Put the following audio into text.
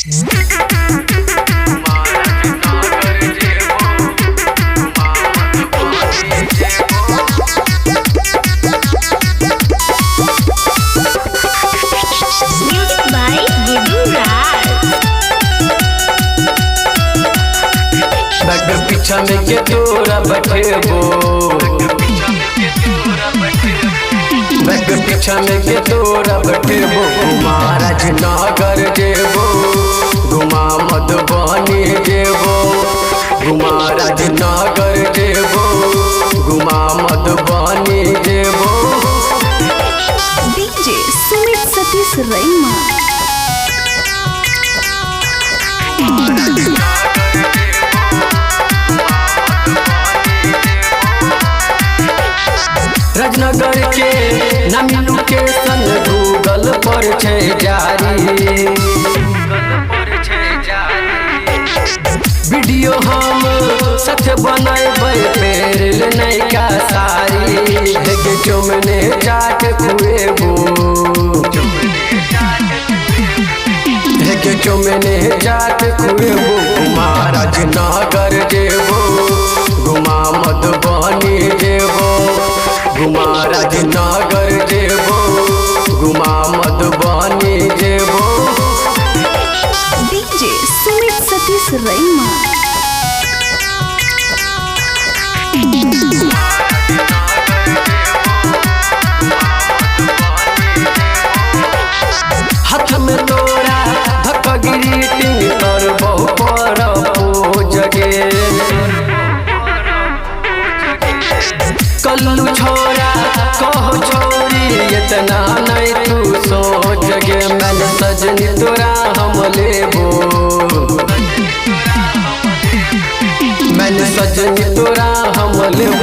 पीछा में के तोरा बैठेबो, बैग पीछा में के तोरा बैठेबो। महाराज नगर जेबो, घुमा मधुबनी जेबो। महाराज नगर जेबो, घुमा मधुबनी जेबो। डीजे सुमित सतीश रैमा। राजनगर के नामी लोकेशन गूगल पर छे जारी। वीडियो हम सच बनाए पेरल नैका सारी। देखे चुमने जाट खुएबो, देखे चुमने जाट खुएबो। महाराज नगर जेबो, घुमा मधुबनी जेबो। महाराज नगर जेबो, घुमा मधुबनी जेबो। डीजे सुमित सतीश रैमा। हाथ में तोरा धक ग्रीटिंग कर बहु पर जगे। कल्लू छोरा कहो छोरी इतना नहीं तू सोच गे। मैंने सजनी तोरा हम लेबो, मैंने सजनी तोरा हम लेबो।